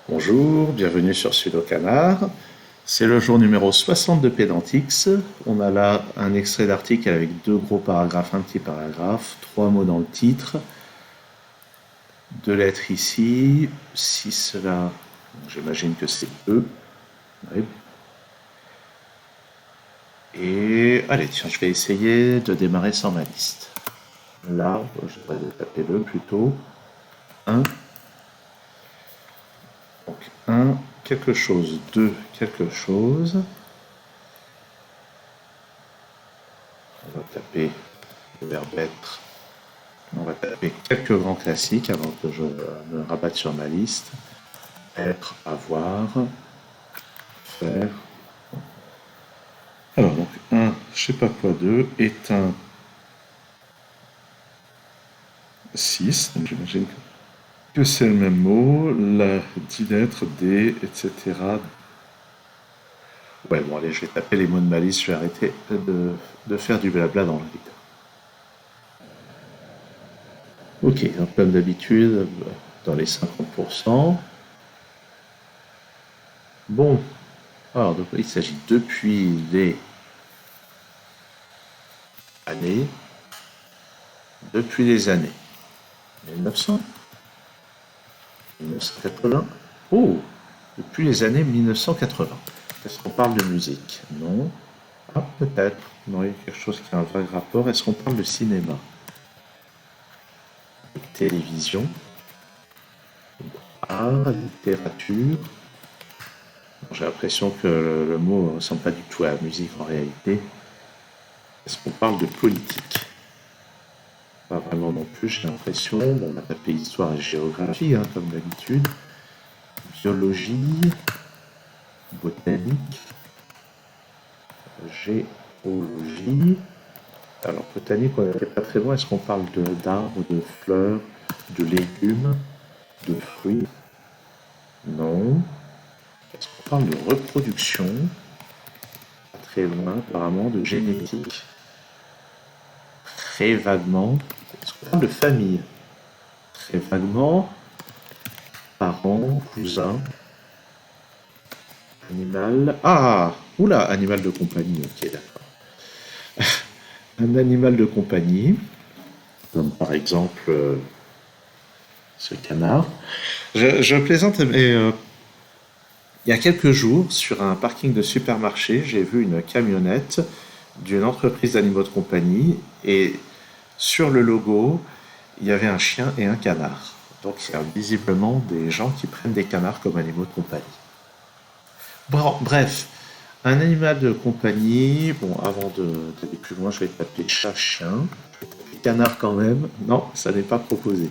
Bonjour, bienvenue sur Sudo Canard. C'est le jour numéro 60 de Pédantix. On a là un extrait d'article avec deux gros paragraphes, un petit paragraphe, trois mots dans le titre, deux lettres ici, si cela, j'imagine que c'est E. Oui. Et allez, tiens, je vais essayer de démarrer sans ma liste. Là, je devrais taper le plutôt. Un. Donc un, quelque chose, deux, quelque chose. On va taper le verbe être. On va taper quelques grands classiques avant que je me rabatte sur ma liste. Être, avoir, faire. Alors donc un, je sais pas quoi, deux, éteint, 6. Donc j'imagine que c'est le même mot. La dit d'être, des, etc. Ouais, bon allez, je vais taper les mots de ma liste, je vais arrêter de faire du blabla dans le vide. Ok, donc comme d'habitude, dans les 50%. Bon, alors donc, il s'agit depuis les années, depuis les années 1900, 1980. Oh, depuis les années 1980. Est-ce qu'on parle de musique? Non. Ah, peut-être. Non, il y a quelque chose qui a un vague rapport. Est-ce qu'on parle de cinéma? De télévision? Art, littérature? J'ai l'impression que le mot ne ressemble pas du tout à la musique en réalité. Est-ce qu'on parle de politique? Pas vraiment non plus, j'ai l'impression. Bon, on a tapé histoire et géographie, hein, comme d'habitude. Biologie, botanique, géologie. Alors, botanique, on n'était pas très loin. Est-ce qu'on parle d'arbres, de fleurs, de légumes, de fruits? Non. Est-ce qu'on parle de reproduction? Pas très loin, apparemment, de génétique. Très vaguement. Est-ce qu'on parle de famille? Très vaguement. Parents, cousins, animal. Ah! Oula, animal de compagnie, ok, d'accord. Un animal de compagnie, comme par exemple ce canard. Je plaisante, mais il y a quelques jours, sur un parking de supermarché, j'ai vu une camionnette d'une entreprise d'animaux de compagnie et sur le logo, il y avait un chien et un canard. Donc il y a visiblement des gens qui prennent des canards comme animaux de compagnie. Bon, bref, un animal de compagnie. Bon, avant d'aller plus loin, je vais taper chat, chien. Canard quand même. Non, ça n'est pas proposé.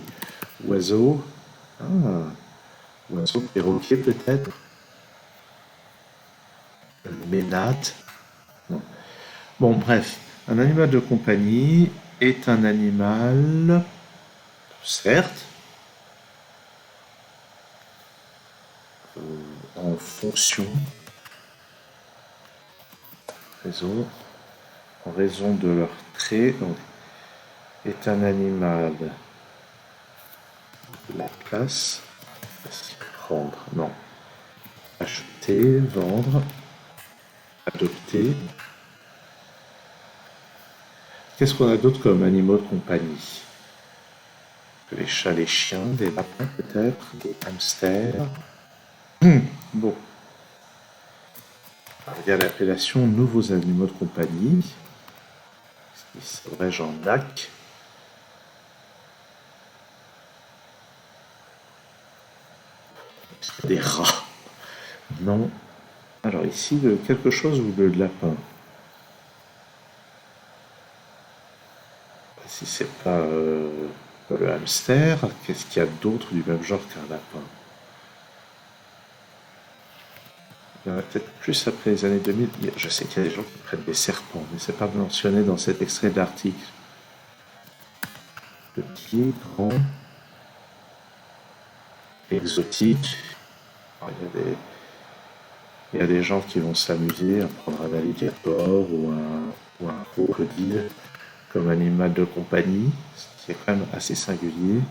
Oiseau. Ah, oiseau, perroquet peut-être. Ménate. Non. Bon, bref, un animal de compagnie est un animal, certes, en fonction, raison, en raison de leurs traits, donc, est un animal de la place, prendre, non, acheter, vendre, adopter. Qu'est-ce qu'on a d'autre comme animaux de compagnie? Les chats, les chiens, des lapins peut-être, des hamsters. Bon, alors, il y a l'appellation nouveaux animaux de compagnie. Serais-je en lac? Des rats. Non. Alors ici, de quelque chose ou de lapin? Si c'est pas le hamster, qu'est-ce qu'il y a d'autre du même genre qu'un lapin? Il y en a peut-être plus après les années 2000. Je sais qu'il y a des gens qui prennent des serpents, mais c'est pas mentionné dans cet extrait de l'article. Petit, grand, exotique. Alors, il y a des gens qui vont s'amuser à prendre un alligator ou un crocodile comme animal de compagnie, ce qui est quand même assez singulier.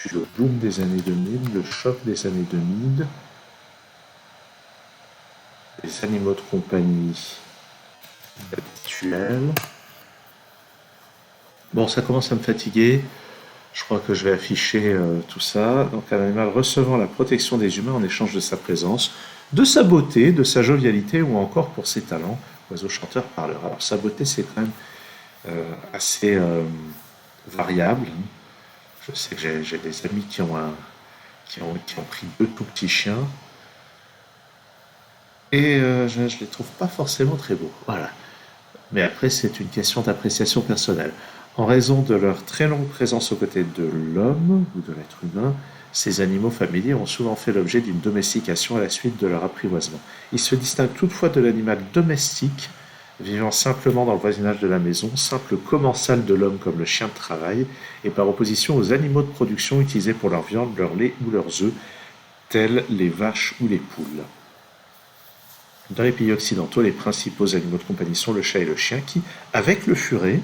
puis le boom des années 2000, le choc des années 2000, les animaux de compagnie habituels. Bon, ça commence à me fatiguer. Je crois que je vais afficher tout ça. Donc, un animal recevant la protection des humains en échange de sa présence, de sa beauté, de sa jovialité ou encore pour ses talents. Oiseau chanteur parleur. Alors, sa beauté, c'est quand même assez variable. Je sais que j'ai des amis qui ont pris deux tout petits chiens et je ne les trouve pas forcément très beaux. Voilà. Mais après, c'est une question d'appréciation personnelle. En raison de leur très longue présence aux côtés de l'homme ou de l'être humain, ces animaux familiers ont souvent fait l'objet d'une domestication à la suite de leur apprivoisement. Ils se distinguent toutefois de l'animal domestique, vivant simplement dans le voisinage de la maison, simple commensal de l'homme comme le chien de travail, et par opposition aux animaux de production utilisés pour leur viande, leur lait ou leurs œufs, tels les vaches ou les poules. Dans les pays occidentaux, les principaux animaux de compagnie sont le chat et le chien qui, avec le furet,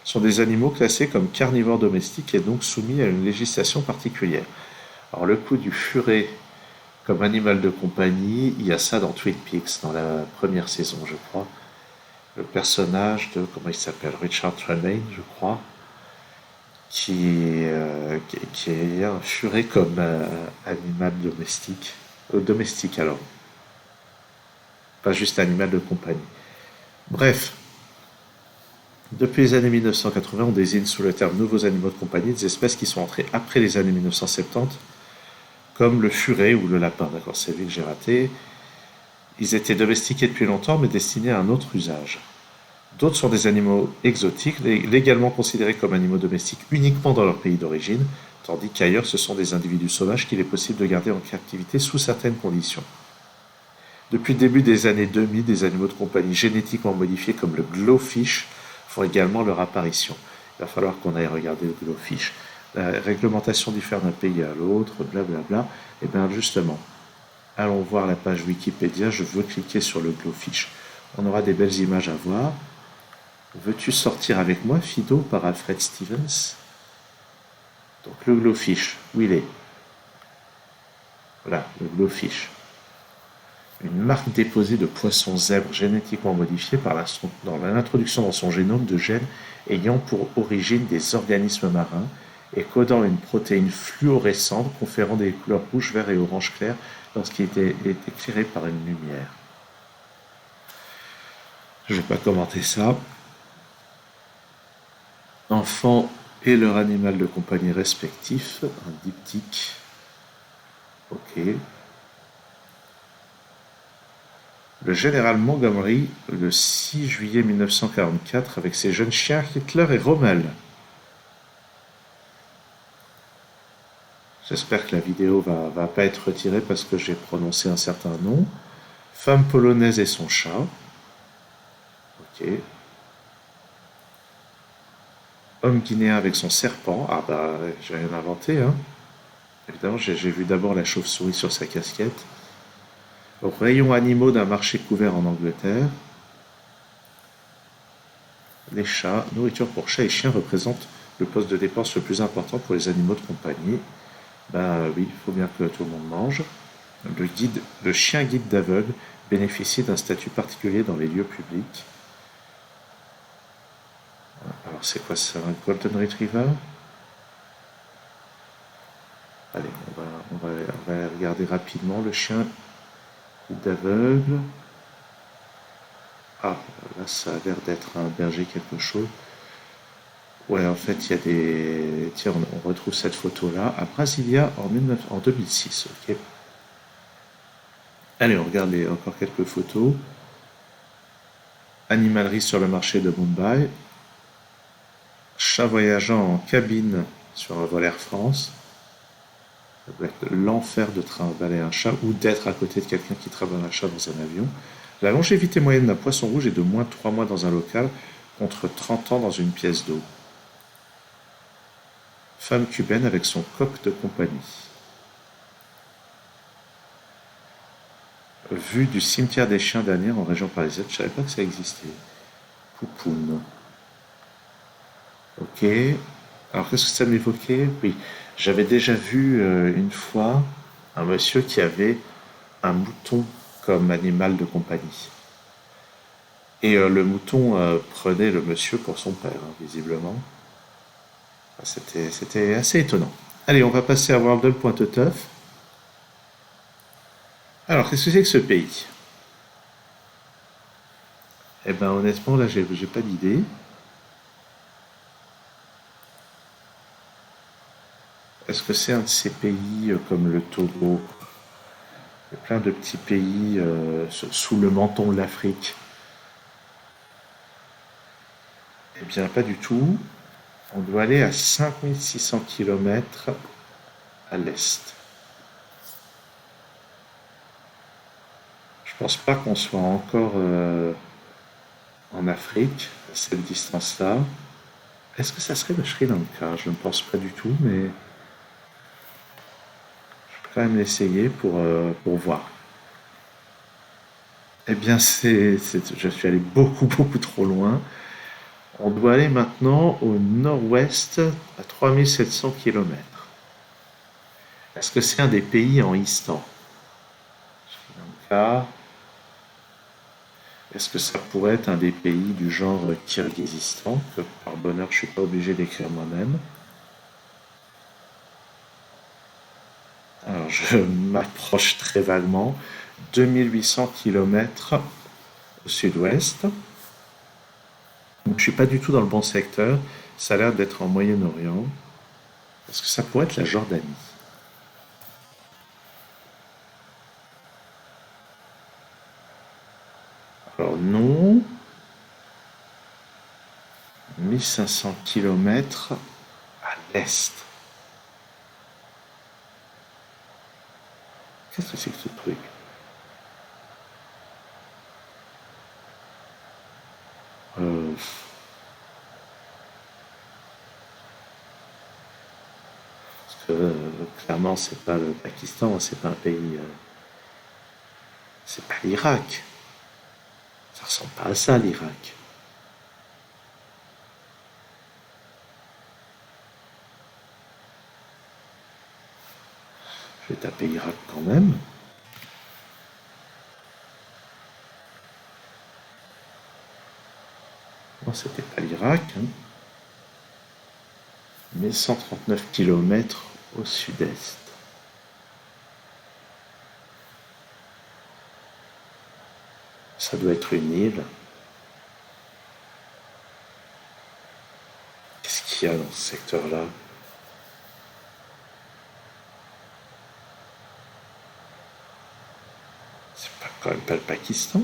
sont des animaux classés comme carnivores domestiques et donc soumis à une législation particulière. Alors le coup du furet comme animal de compagnie, il y a ça dans Twin Peaks, dans la première saison, je crois. Le personnage de, comment il s'appelle, Richard Tremaine, je crois, qui est un furet comme animal domestique. Domestique alors, pas juste animal de compagnie. Bref, depuis les années 1980, on désigne sous le terme nouveaux animaux de compagnie des espèces qui sont entrées après les années 1970, comme le furet ou le lapin. D'accord, c'est lui que j'ai raté. Ils étaient domestiqués depuis longtemps, mais destinés à un autre usage. D'autres sont des animaux exotiques, légalement considérés comme animaux domestiques uniquement dans leur pays d'origine, tandis qu'ailleurs ce sont des individus sauvages qu'il est possible de garder en captivité sous certaines conditions. Depuis le début des années 2000, des animaux de compagnie génétiquement modifiés comme le glowfish font également leur apparition. Il va falloir qu'on aille regarder le glowfish. La réglementation diffère d'un pays à l'autre, blablabla. Et bien justement, allons voir la page Wikipédia, je veux cliquer sur le glowfish. On aura des belles images à voir. Veux-tu sortir avec moi, Fido, par Alfred Stevens? Donc le glowfish, où il est? Voilà, le glowfish. Une marque déposée de poissons zèbres génétiquement modifiés par l'introduction dans son génome de gènes ayant pour origine des organismes marins et codant une protéine fluorescente conférant des couleurs rouge, vert et orange clair lorsqu'il est éclairé par une lumière. Je ne vais pas commenter ça. Enfants et leur animal de compagnie respectif, un diptyque. Ok. Le général Montgomery, le 6 juillet 1944, avec ses jeunes chiens Hitler et Rommel. J'espère que la vidéo va pas être retirée parce que j'ai prononcé un certain nom. Femme polonaise et son chat. Ok. Homme guinéen avec son serpent. Ah bah, j'ai rien inventé, hein. Évidemment, j'ai vu d'abord la chauve-souris sur sa casquette. Rayon animaux d'un marché couvert en Angleterre. Les chats, nourriture pour chats et chiens représentent le poste de dépense le plus important pour les animaux de compagnie. Ben oui, il faut bien que tout le monde mange. Le chien guide d'aveugle bénéficie d'un statut particulier dans les lieux publics. Alors c'est quoi ça, un Golden Retriever? Allez, on va regarder rapidement le chien guide d'aveugle. Ah, là ça a l'air d'être un berger quelque chose. Ouais, en fait, il y a des... Tiens, on retrouve cette photo-là à Brasilia en 2006. Ok. Allez, on regarde encore quelques photos. Animalerie sur le marché de Mumbai. Chat voyageant en cabine sur un vol Air France. Ça doit être l'enfer de trimballer un chat ou d'être à côté de quelqu'un qui trimballe un chat dans un avion. La longévité moyenne d'un poisson rouge est de moins de 3 mois dans un local contre 30 ans dans une pièce d'eau. Femme cubaine avec son coq de compagnie. Vue du cimetière des chiens d'Anières en région parisienne. Je ne savais pas que ça existait. Poupoune. Ok. Alors qu'est-ce que ça m'évoquait? Oui. J'avais déjà vu une fois un monsieur qui avait un mouton comme animal de compagnie. Et le mouton prenait le monsieur pour son père, hein, visiblement. C'était assez étonnant. Allez, on va passer à World Pointe-Teuf. Alors, qu'est-ce que c'est que ce pays? Eh ben, honnêtement, là, j'ai pas d'idée. Est-ce que c'est un de ces pays comme le Togo? Il y a plein de petits pays sous le menton de l'Afrique. Eh bien, pas du tout. On doit aller à 5600 kilomètres à l'est. Je pense pas qu'on soit encore en Afrique à cette distance-là. Est-ce que ça serait le Sri Lanka? Je ne pense pas du tout, mais je peux quand même l'essayer pour voir. Eh bien, je suis allé beaucoup, beaucoup trop loin. On doit aller maintenant au nord-ouest à 3700 kilomètres. Est-ce que c'est un des pays en Istan? Sri Lanka. Est-ce que ça pourrait être un des pays du genre Kirghizistan, que par bonheur je ne suis pas obligé d'écrire moi-même? Alors je m'approche très vaguement. 2800 kilomètres au sud-ouest. Donc je suis pas du tout dans le bon secteur. Ça a l'air d'être en Moyen-Orient. Est-ce que ça pourrait être la Jordanie? Alors non. 1500 kilomètres à l'est. Qu'est-ce que c'est que ce truc? Euh, Parce que clairement c'est pas le Pakistan, c'est pas un pays, c'est pas l'Irak. Ça ressemble pas à ça l'Irak. Je vais taper Irak quand même. Non, c'était pas l'Irak, hein. Mais 139 kilomètres au sud-est. Ça doit être une île. Qu'est-ce qu'il y a dans ce secteur-là? C'est pas quand même pas le Pakistan?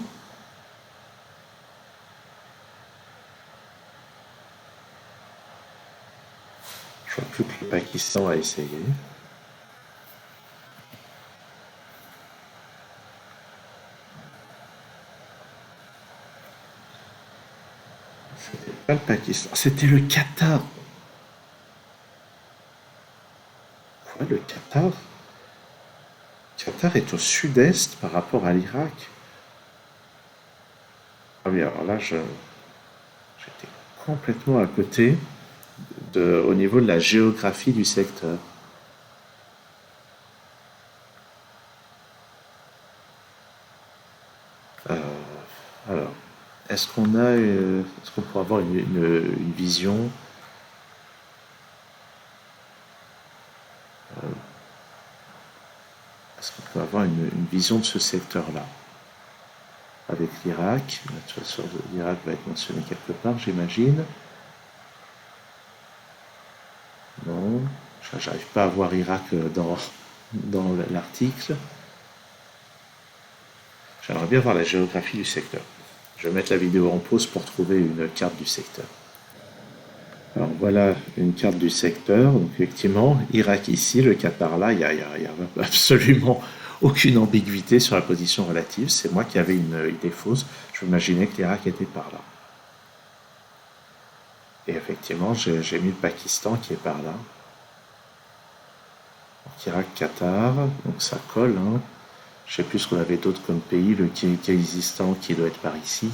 Je vois plus que le Pakistan a essayé. C'était pas le Pakistan. C'était le Qatar. Quoi, le Qatar? Le Qatar est au sud-est par rapport à l'Irak. Ah oui, alors là, j'étais complètement à côté au niveau de la géographie du secteur. Euh, alors, est-ce qu'on pourrait avoir une vision? Est-ce qu'on peut avoir une vision de ce secteur-là avec l'Irak? De toute façon, l'Irak va être mentionné quelque part, j'imagine. Non, j'arrive pas à voir Irak dans l'article. J'aimerais bien voir la géographie du secteur. Je vais mettre la vidéo en pause pour trouver une carte du secteur. Alors voilà une carte du secteur. Donc effectivement, Irak ici, le Qatar là, il y a absolument aucune ambiguïté sur la position relative. C'est moi qui avais une idée fausse. Je m'imaginais que l'Irak était par là. Et effectivement, j'ai mis le Pakistan qui est par là. Donc Irak, Qatar, donc ça colle, hein. Je sais plus ce qu'on avait d'autre comme pays, le Kirghizistan qui doit être par ici.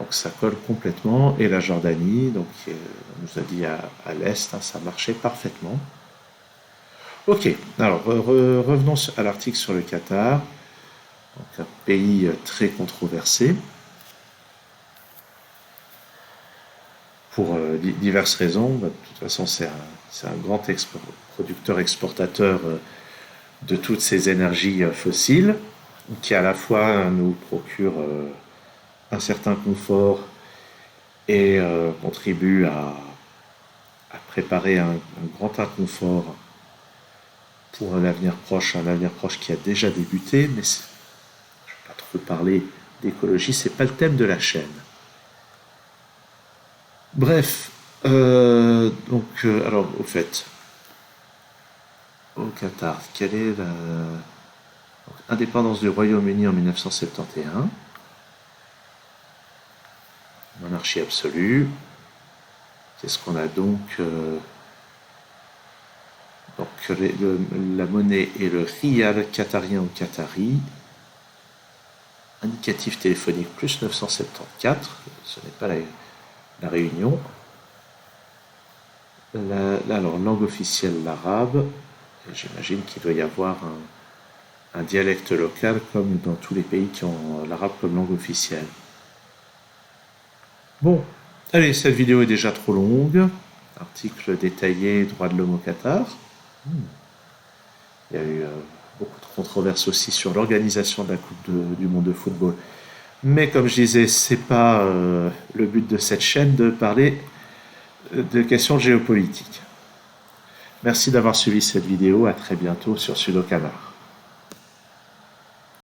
Donc ça colle complètement. Et la Jordanie, donc on nous a dit à l'est, hein, ça marchait parfaitement. Ok, alors revenons à l'article sur le Qatar. Donc, un pays très controversé pour diverses raisons. Bah, de toute façon, c'est un grand producteur-exportateur de toutes ces énergies fossiles qui à la fois nous procure un certain confort et contribue à préparer un grand inconfort pour un avenir proche qui a déjà débuté, mais je ne vais pas trop parler d'écologie, c'est pas le thème de la chaîne. Bref, alors au fait, au Qatar, quelle est la donc, indépendance du Royaume-Uni en 1971, monarchie absolue. Qu'est-ce qu'on a donc la monnaie est le rial qatarien ou qatari. Indicatif téléphonique plus 974, ce n'est pas la Réunion. Alors, langue officielle, l'arabe. J'imagine qu'il doit y avoir un dialecte local comme dans tous les pays qui ont l'arabe comme langue officielle. Bon, allez, cette vidéo est déjà trop longue. Article détaillé, droits de l'homme au Qatar. Il y a eu beaucoup de controverses aussi sur l'organisation de la Coupe du Monde de football. Mais comme je disais, c'est pas le but de cette chaîne de parler de questions géopolitiques. Merci d'avoir suivi cette vidéo. À très bientôt sur Sudokanar.